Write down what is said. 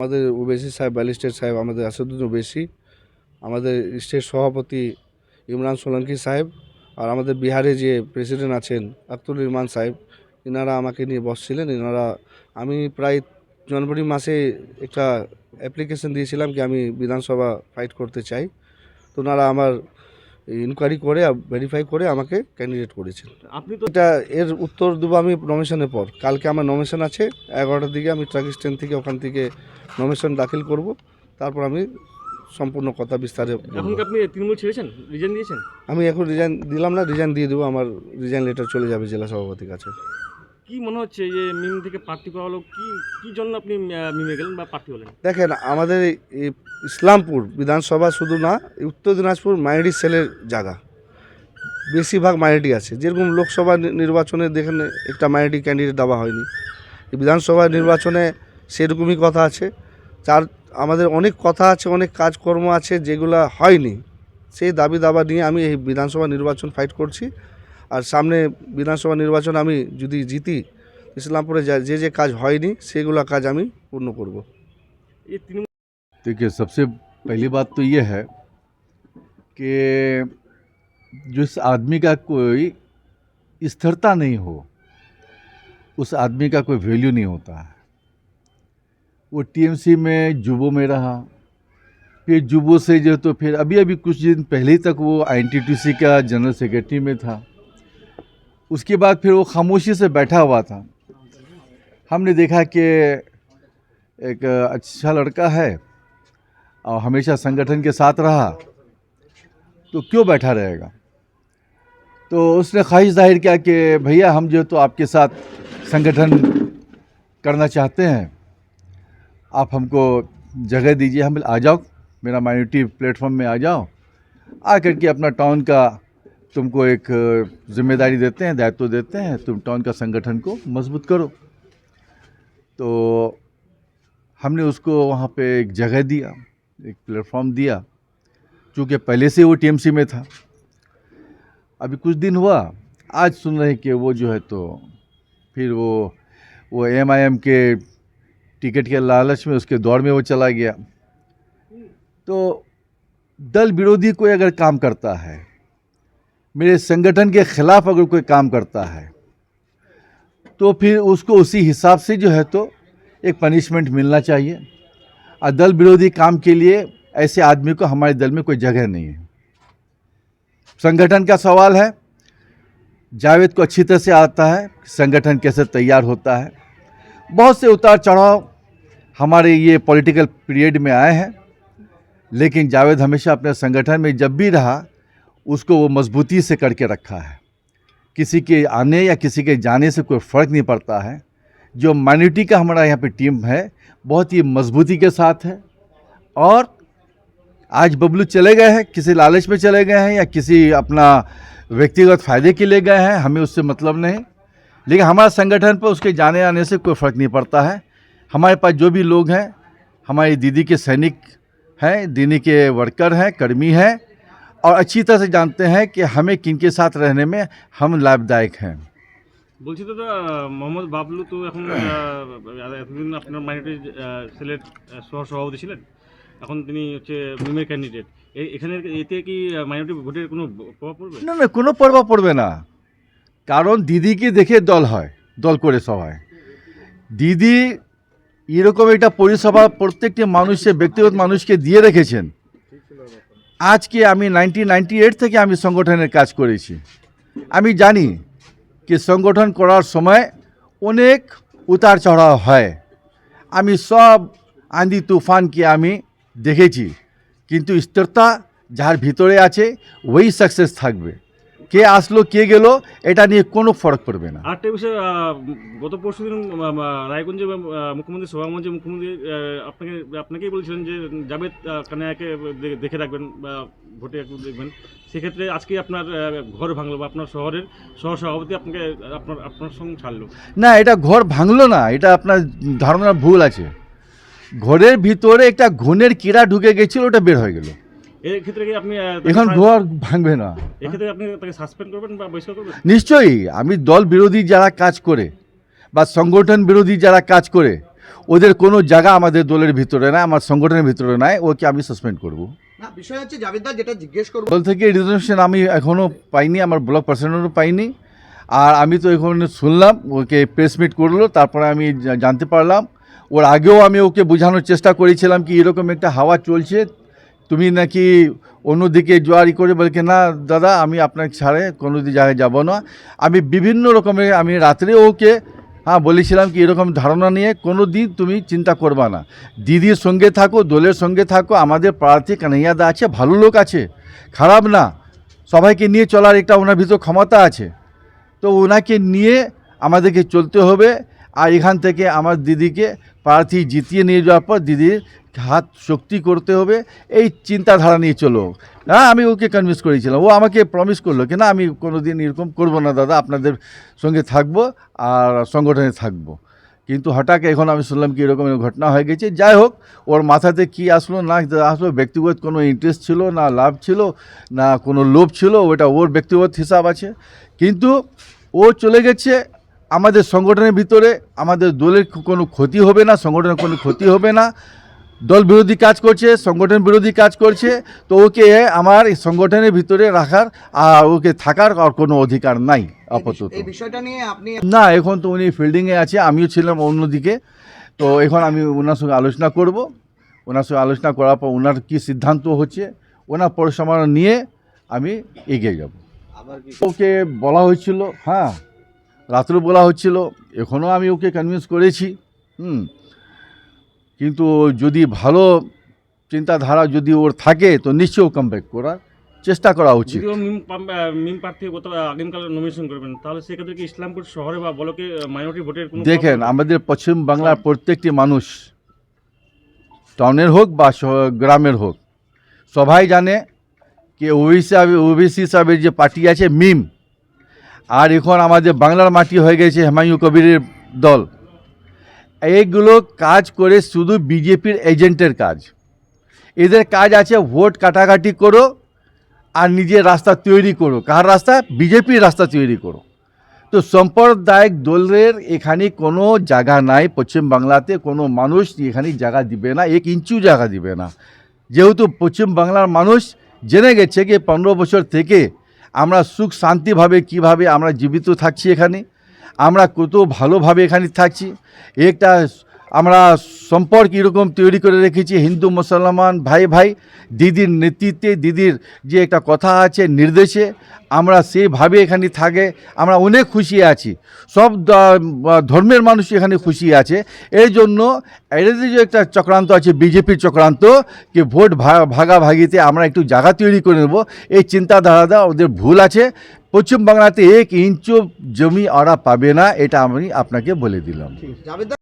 আমাদের ওবেসি সাহেব ব্যারিস্টার সাহেব আমাদের আসাদুদ্দিন ওবেসি, আমাদের স্টেট সভাপতি ইমরান সোলাঙ্কি সাহেব, আর আমাদের বিহারে যে প্রেসিডেন্ট আছেন আখতারুল ইরমান সাহেব, এনারা আমাকে নিয়ে বসছিলেন। আমি প্রায় জানুয়ারি মাসে একটা অ্যাপ্লিকেশন দিয়েছিলাম কি আমি বিধানসভা ফাইট করতে চাই। তো ওনারা আমার ইনকোয়ারি করে ভেরিফাই করে আমাকে ক্যান্ডিডেট করেছেন। আপনি তো এটা এর উত্তর দেবো আমি নমিনেশনের পর। কালকে আমার নমিনেশন আছে 11টার দিকে, আমি ট্রাক স্ট্যান্ড থেকে ওখান থেকে নমিনেশন দাখিল করব, তারপর আমি সম্পূর্ণ কথা বিস্তারে বলবো। এখন কি আপনি তৃণমূল ছেড়েছেন, রিজাইন দিয়েছেন? আমি এখন রিজাইন দিলাম না, রিজাইন দিয়ে দেবো। আমার রিজাইন লেটার চলে যাবে জেলা সভাপতির কাছে। কি মনে হচ্ছে যে মিম থেকে প্রার্থী করা হলো, কি জন্য আপনি মিমে গেলেন বা প্রার্থী হলেন? দেখেন, আমাদের এই ইসলামপুর বিধানসভা শুধু না, এই উত্তর দিনাজপুর মাইনরিটি সেলের জায়গা, বেশিরভাগ মাইনরিটি আছে। যেরকম লোকসভা নির্বাচনে দেখেন একটা মাইনরিটি ক্যান্ডিডেট দেওয়া হয়নি, এই বিধানসভা নির্বাচনে সেরকমই কথা আছে। আমাদের অনেক কথা আছে, অনেক কাজকর্ম আছে যেগুলো হয়নি। সেই দাবি দাবা নিয়ে আমি এই বিধানসভা নির্বাচন ফাইট করছি। আর সামনে বিধানসভা নির্বাচন আমি যদি জিতি, ইসলামপুরে যে যে কাজ হয়নি সেগুলো কাজ আমি পূর্ণ করব। এই তৃণমূল देखिए, सबसे पहली बात तो ये है कि जिस आदमी का कोई स्थिरता नहीं हो, उस आदमी का कोई वैल्यू नहीं होता है। वो टीएमसी में जुबो में रहा, फिर जुबो से जो तो फिर अभी कुछ दिन पहले तक वो आईएनटीटीसी का जनरल सेक्रेटरी में था। उसके बाद फिर वो खामोशी से बैठा हुआ था। हमने देखा कि एक अच्छा लड़का है और हमेशा संगठन के साथ रहा, तो क्यों बैठा रहेगा। तो उसने ख्वाहिश जाहिर किया कि भैया हम जो तो आपके साथ संगठन करना चाहते हैं, आप हमको जगह दीजिए, हम आ जाओ, मेरा माइनॉरिटी प्लेटफॉर्म में आ जाओ, आकर के अपना टाउन का तुमको एक जिम्मेदारी देते हैं, दायित्व देते हैं, तुम टाउन का संगठन को मजबूत करो। तो हमने उसको वहाँ पे एक जगह दिया, एक प्लेटफॉर्म दिया, चूँकि पहले से वो टीएमसी में था। अभी कुछ दिन हुआ, आज सुन रहे हैं कि वो जो है तो फिर वो एमआईएम के टिकट के लालच में उसके दौड़ में वो चला गया। तो दल विरोधी कोई अगर काम करता है, मेरे संगठन के खिलाफ अगर कोई काम करता है, तो फिर उसको उसी हिसाब से जो है तो एक पनिशमेंट मिलना चाहिए। और दल विरोधी काम के लिए ऐसे आदमी को हमारे दल में कोई जगह नहीं है। संगठन का सवाल है, जावेद को अच्छी तरह से आता है संगठन कैसे तैयार होता है। बहुत से उतार चढ़ाव हमारे ये पॉलिटिकल पीरियड में आए हैं, लेकिन जावेद हमेशा अपने संगठन में जब भी रहा उसको वो मजबूती से करके रखा है। किसी के आने या किसी के जाने से कोई फ़र्क नहीं पड़ता है। जो माइनॉरिटी का हमारा यहाँ पे टीम है बहुत ही मजबूती के साथ है। और आज बबलू चले गए हैं, किसी लालच में चले गए हैं या किसी अपना व्यक्तिगत फ़ायदे के लिए गए हैं, हमें उससे मतलब नहीं। लेकिन हमारा संगठन पर उसके जाने आने से कोई फ़र्क नहीं पड़ता है। हमारे पास जो भी लोग हैं, हमारी दीदी के सैनिक हैं, दीदी के वर्कर हैं, कर्मी हैं, और अच्छी तरह से जानते हैं कि हमें किनके साथ रहने में हम लाभदायक हैं। বলছি তো মোহাম্মদ বাবলু তো এখন এতদিন আপনার মাইনরিটি সেলের সহসভাপতি ছিলেন, এখন তিনি হচ্ছে মিমের ক্যান্ডিডেট। এখানে এতে কি মাইনরিটি ভোটের কোনো প্রভাব পড়বে? না না, কোনো প্রভাব পড়বে না, কারণ দিদিকে দেখে দল হয়, দল করে সবাই। দিদি এরকম একটা পরিষেবা প্রত্যেকটি মানুষকে, ব্যক্তিগত মানুষকে দিয়ে রেখেছেন। আজকে আমি 1998 থেকে আমি সংগঠনের কাজ করেছি। আমি জানি कि संगठन करार समय अनेक उतार चढ़ाव है। आमी सब आंधी तूफान के आमी देखेছি, किन्तु स्थिरता जार भितरे आछे वही सक्सेस थाकबे। के आसलो के गेलो এটা নিয়ে কোনো ফরক পড়বে না। আরেকটা বিষয়, গত পরশুদিন রায়গঞ্জে মুখ্যমন্ত্রী সভামঞ্চে মুখ্যমন্ত্রী আপনাকেই বলেছিলেন যে জাবেদ কানায়াকে দেখে রাখবেন বা ভোটে একটু দেখবেন। সেক্ষেত্রে আজকে আপনার ঘর ভাঙলো বা আপনার শহরের সহসভাপতি আপনাকে আপনার সঙ্গে ছাড়লো না, এটা ঘর ভাঙলো না, এটা আপনার ধারণা ভুল আছে। ঘরের ভিতরে একটা ঘুণের কীড়া ঢুকে গেছিল, ওটা বের হয়ে গেল। এই ক্ষেত্রে কি আপনি এখন ঘর ভাঙবে না? এক্ষেত্রে আপনি তাকে সাসপেন্ড করবেন বা বহিষ্কার করবেন? নিশ্চয়ই। আমি দল বিরোধী যারা কাজ করে বা সংগঠন বিরোধী যারা কাজ করে ওদের কোনো জায়গা আমাদের দলের ভিতরে নাই, আমার সংগঠনের ভিতরে নাই, ওকে আমি সাসপেন্ড করব। না বিষয় হচ্ছে জাভেদদা যেটা জিজ্ঞেস করবো, দল থেকে রিজনেশন আমি এখনও পাইনি, আমার ব্লক প্রেসিডেন্টও পাইনি। আর আমি তো এখানে শুনলাম ওকে প্রেস মিট করলো, তারপরে আমি জানতে পারলাম। ওর আগেও আমি ওকে বোঝানোর চেষ্টা করেছিলাম কি এরকম একটা হাওয়া চলছে, তুমি নাকি অন্যদিকে জোয়ারি করে, বলে কি না দাদা আমি আপনাকে ছাড়ে কোনো জায়গায় যাব না। আমি বিভিন্ন রকমের আমি রাত্রে ওকে বলেছিলাম কি এরকম ধারণা নিয়ে কোনো দিন তুমি চিন্তা করবা না, দিদির সঙ্গে থাকো, দলের সঙ্গে থাকো, আমাদের প্রার্থী কানাইয়াদা আছে, ভালো লোক আছে, খারাপ না, সবাইকে নিয়ে চলার একটা ওনার ভিতর ক্ষমতা আছে। তো ওনাকে নিয়ে আমাদেরকে চলতে হবে। আর এখান থেকে আমার দিদিকে প্রার্থী জিতিয়ে নিয়ে যাওয়ার পর দিদির হাত শক্তি করতে হবে, এই চিন্তাধারা নিয়ে চলো। আমি ওকে কনভিন্স করেছিলাম, ও আমাকে প্রমিস করলো কি না আমি কোনো দিন এরকম করবো না দাদা, আপনাদের সঙ্গে থাকবো আর সংগঠনে থাকবো। কিন্তু হঠাৎ এখন আমি শুনলাম কি এরকম ঘটনা হয়ে গেছে। যাই হোক, ওর মাথাতে কি আসলো না আসলো, ব্যক্তিগত কোনো ইন্টারেস্ট ছিল না, লাভ ছিল না, কোনো লোভ ছিল, ওটা ওর ব্যক্তিগত হিসাব আছে। কিন্তু ও চলে গেছে আমাদের সংগঠনের ভিতরে, আমাদের দলের কোনো ক্ষতি হবে না, সংগঠনের কোনো ক্ষতি হবে না। দল বিরোধী কাজ করছে, সংগঠন বিরোধী কাজ করছে, তো ওকে আমার এই সংগঠনের ভিতরে রাখার আর ওকে থাকার আর কোনো অধিকার নাই আপাতত। এই বিষয়টা নিয়ে আপনি না, এখন তো উনি ফিল্ডিংয়ে আছে, আমিও ছিলাম অন্যদিকে। তো এখন আমি ওনার সঙ্গে আলোচনা করব, ওনার সঙ্গে আলোচনা করার পর ওনার কী সিদ্ধান্ত হচ্ছে ওনার পরিসমাপ্তি নিয়ে আমি এগিয়ে যাব। ওকে বলা হয়েছিল, রাত্রে বলা হচ্ছিল, এখনও আমি ওকে কনভিন্স করেছি। কিন্তু যদি ভালো চিন্তাধারা যদি ওর থাকে তো নিশ্চয়ই কামব্যাক করার চেষ্টা করা উচিত। যদিও মিম প্রার্থী আগামীকাল নমিনেশন করবেন, তাহলে সেক্ষেত্রে কি ইসলামপুর শহরে বা ব্লকে মাইনরিটি ভোটের কোনো দেখেন, আমাদের পশ্চিম বাংলার প্রত্যেকটি মানুষ, টাউনের হোক বা গ্রামের হোক, সবাই জানে কি ওবিসি সাহেবের যে পার্টি আছে মিম, আর এখন আমাদের বাংলার মাটি হয়ে গেছে হুমায়ুন কবিরের দল। এইগুলো কাজ করে শুধু বিজেপির এজেন্টের কাজ। এদের কাজ আছে ভোট কাটাকাটি করো আর নিজের রাস্তা তৈরি করো। কার রাস্তা? বিজেপির রাস্তা তৈরি করো। তো সাম্প্রদায়িক দলের এখানে কোনো জায়গা নাই, পশ্চিম বাংলাতে কোনো মানুষ এখানে জায়গা দিবে না, 1 ইঞ্চিও জায়গা দিবে না। যেহেতু পশ্চিম বাংলার মানুষ জেনে গেছে কি 15 বছর থেকে আমরা সুখ শান্তিভাবে কীভাবে আমরা জীবিত থাকছি, এখানে আমরা কত ভালোভাবে এখানে থাকছি। একটা আমরা সম্পর্ক এরকম তৈরি করে রেখেছি, হিন্দু মুসলমান ভাই ভাই, দিদির নেতৃত্বে, দিদির যে একটা কথা আছে নির্দেশে আমরা সেইভাবে এখানে থাকে, আমরা অনেক খুশি আছি। সব ধর্মের মানুষ এখানে খুশি আছে। এই জন্য এদের যে একটা চক্রান্ত আছে, বিজেপির চক্রান্ত, কি ভোট ভাগাভাগিতে আমরা একটু জায়গা তৈরি করে নেব, এই চিন্তাধারাটা ওদের ভুল আছে। পশ্চিম বাংলাতে 1 ইঞ্চও জমি ওরা পাবে না, এটা আমি আপনাকে বলে দিলাম। জাভেদদা